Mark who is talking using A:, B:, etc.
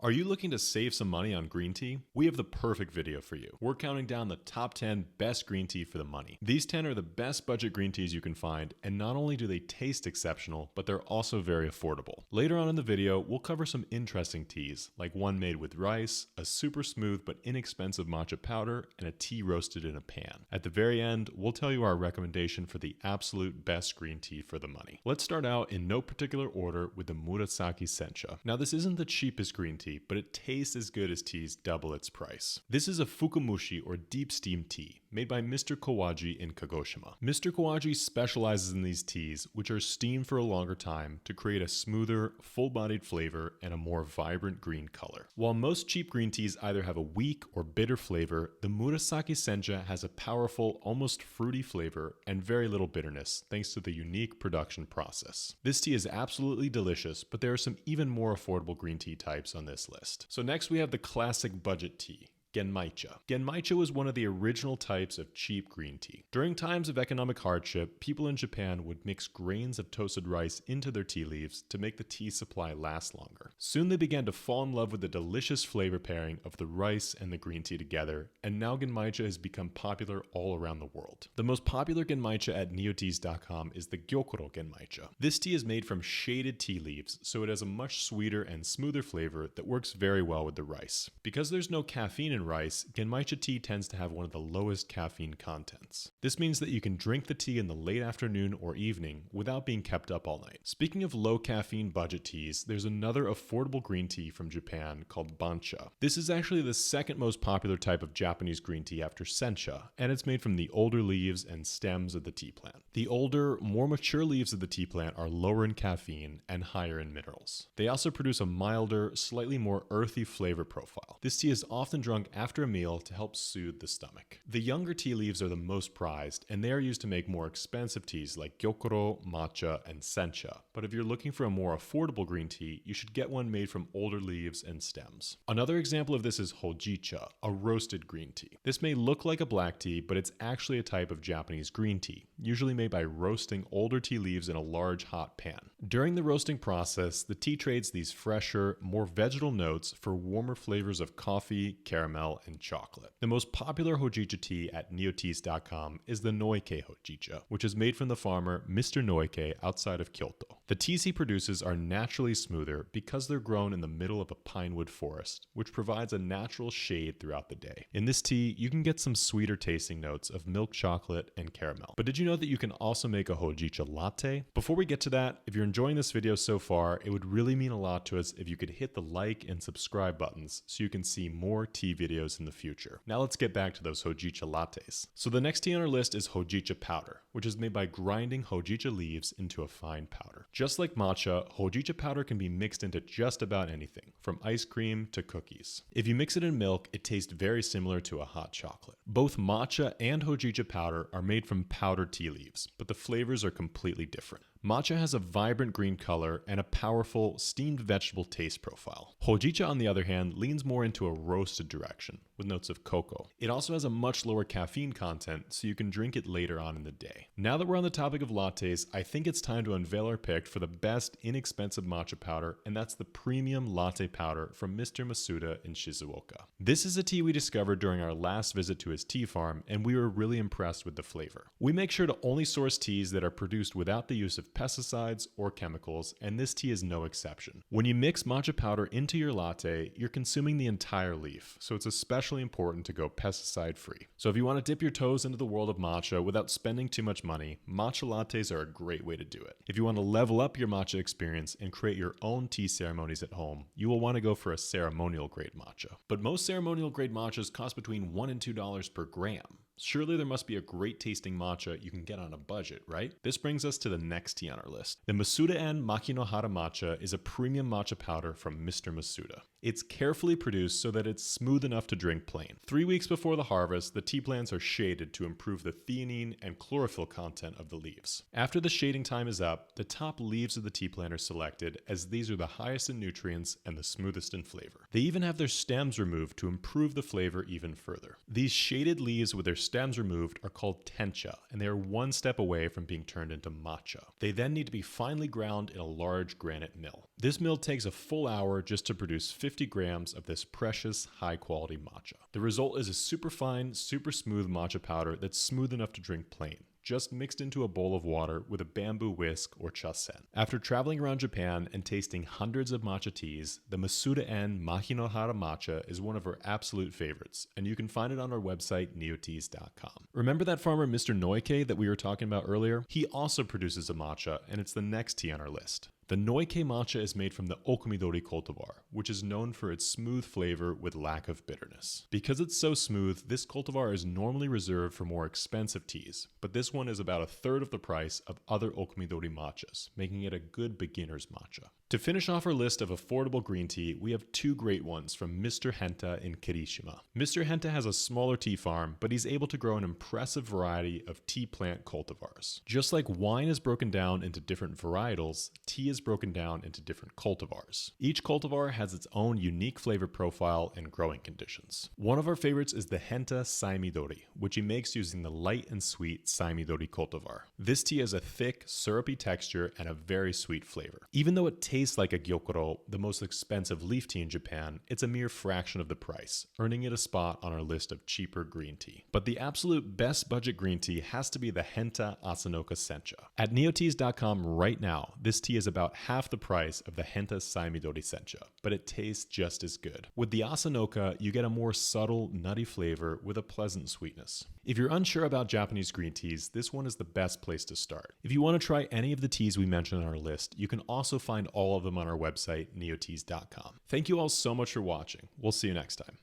A: Are you looking to save some money on green tea? We have the perfect video for you. We're counting down the top 10 best green tea for the money. These 10 are the best budget green teas you can find, and not only do they taste exceptional, but they're also very affordable. Later on in the video, we'll cover some interesting teas, like one made with rice, a super smooth but inexpensive matcha powder, and a tea roasted in a pan. At the very end, we'll tell you our recommendation for the absolute best green tea for the money. Let's start out in no particular order with the Murasaki Sencha. Now this isn't the cheapest green tea, but it tastes as good as teas double its price. This is a fukumushi or deep steam tea made by Mr. Kawaji in Kagoshima. Mr. Kawaji specializes in these teas, which are steamed for a longer time to create a smoother, full-bodied flavor and a more vibrant green color. While most cheap green teas either have a weak or bitter flavor, the Murasaki Sencha has a powerful, almost fruity flavor and very little bitterness thanks to the unique production process. This tea is absolutely delicious, but there are some even more affordable green tea types on this list. So next we have the classic budget tea, Genmaicha. Genmaicha was one of the original types of cheap green tea. During times of economic hardship, people in Japan would mix grains of toasted rice into their tea leaves to make the tea supply last longer. Soon they began to fall in love with the delicious flavor pairing of the rice and the green tea together, and now Genmaicha has become popular all around the world. The most popular Genmaicha at neoteas.com is the Gyokuro Genmaicha. This tea is made from shaded tea leaves, so it has a much sweeter and smoother flavor that works very well with the rice. Because there's no caffeine in rice, Genmaicha tea tends to have one of the lowest caffeine contents. This means that you can drink the tea in the late afternoon or evening without being kept up all night. Speaking of low caffeine budget teas, there's another affordable green tea from Japan called Matcha. This is actually the second most popular type of Japanese green tea after Sencha, and it's made from the older leaves and stems of the tea plant. The older, more mature leaves of the tea plant are lower in caffeine and higher in minerals. They also produce a milder, slightly more earthy flavor profile. This tea is often drunk after a meal to help soothe the stomach. The younger tea leaves are the most prized, and they are used to make more expensive teas like Gyokuro, Matcha, and Sencha. But if you're looking for a more affordable green tea, you should get one made from older leaves and stems. Another example of this is Hojicha, a roasted green tea. This may look like a black tea, but it's actually a type of Japanese green tea, usually made by roasting older tea leaves in a large hot pan. During the roasting process, the tea trades these fresher, more vegetal notes for warmer flavors of coffee, caramel, and chocolate. The most popular Hojicha tea at neoteas.com is the Noike Hojicha, which is made from the farmer Mr. Noike outside of Kyoto. The teas he produces are naturally smoother because they're grown in the middle of a pinewood forest, which provides a natural shade throughout the day. In this tea, you can get some sweeter tasting notes of milk chocolate and caramel. But did you know that you can also make a Hojicha latte? Before we get to that, if you're enjoying this video so far, it would really mean a lot to us if you could hit the like and subscribe buttons so you can see more tea videos in the future. Now let's get back to those Hojicha lattes. So the next tea on our list is Hojicha powder, which is made by grinding Hojicha leaves into a fine powder. Just like matcha, Hojicha powder can be mixed into just about anything, from ice cream to cookies. If you mix it in milk, it tastes very similar to a hot chocolate. Both matcha and Hojicha powder are made from powdered tea leaves, but the flavors are completely different. Matcha has a vibrant green color and a powerful steamed vegetable taste profile. Hojicha, on the other hand, leans more into a roasted direction, with notes of cocoa. It also has a much lower caffeine content, so you can drink it later on in the day. Now that we're on the topic of lattes, I think it's time to unveil our pick for the best inexpensive matcha powder, and that's the premium latte powder from Mr. Masuda in Shizuoka. This is a tea we discovered during our last visit to his tea farm, and we were really impressed with the flavor. We make sure to only source teas that are produced without the use of pesticides or chemicals, and this tea is no exception. When you mix matcha powder into your latte, you're consuming the entire leaf, so it's especially important to go pesticide free. So if you want to dip your toes into the world of matcha without spending too much money, matcha lattes are a great way to do it. If you want to level up your matcha experience and create your own tea ceremonies at home, you will want to go for a ceremonial grade matcha. But most ceremonial grade matchas cost between $1 and $2 per gram. Surely there must be a great tasting matcha you can get on a budget, right? This brings us to the next tea on our list. The Masuda-en Makinohara matcha is a premium matcha powder from Mr. Masuda. It's carefully produced so that it's smooth enough to drink plain. 3 weeks before the harvest, the tea plants are shaded to improve the theanine and chlorophyll content of the leaves. After the shading time is up, the top leaves of the tea plant are selected, as these are the highest in nutrients and the smoothest in flavor. They even have their stems removed to improve the flavor even further. These shaded leaves with their stems removed are called tencha, and they are one step away from being turned into matcha. They then need to be finely ground in a large granite mill. This mill takes a full hour just to produce 50 50 grams of this precious, high-quality matcha. The result is a super fine, super smooth matcha powder that's smooth enough to drink plain, just mixed into a bowl of water with a bamboo whisk or chasen. After traveling around Japan and tasting hundreds of matcha teas, the Masuda-en Mahinohara matcha is one of our absolute favorites, and you can find it on our website, neoteas.com. Remember that farmer Mr. Noike that we were talking about earlier? He also produces a matcha, and it's the next tea on our list. The Noike matcha is made from the Okumidori cultivar, which is known for its smooth flavor with lack of bitterness. Because it's so smooth, this cultivar is normally reserved for more expensive teas, but this one is about a third of the price of other Okumidori matchas, making it a good beginner's matcha. To finish off our list of affordable green tea, we have two great ones from Mr. Henta in Kirishima. Mr. Henta has a smaller tea farm, but he's able to grow an impressive variety of tea plant cultivars. Just like wine is broken down into different varietals, tea is broken down into different cultivars. Each cultivar has its own unique flavor profile and growing conditions. One of our favorites is the Henta Saimidori, which he makes using the light and sweet Saimidori cultivar. This tea has a thick, syrupy texture and a very sweet flavor. Even though it tastes like a gyokuro, the most expensive leaf tea in Japan, it's a mere fraction of the price, earning it a spot on our list of cheaper green tea. But the absolute best budget green tea has to be the Henta Asanoka Sencha. At neoteas.com right now, this tea is about half the price of the Henta Saimidori Sencha, but it tastes just as good. With the Asanoka, you get a more subtle, nutty flavor with a pleasant sweetness. If you're unsure about Japanese green teas, this one is the best place to start. If you want to try any of the teas we mentioned on our list, you can also find all of them on our website, neoteas.com. Thank you all so much for watching. We'll see you next time.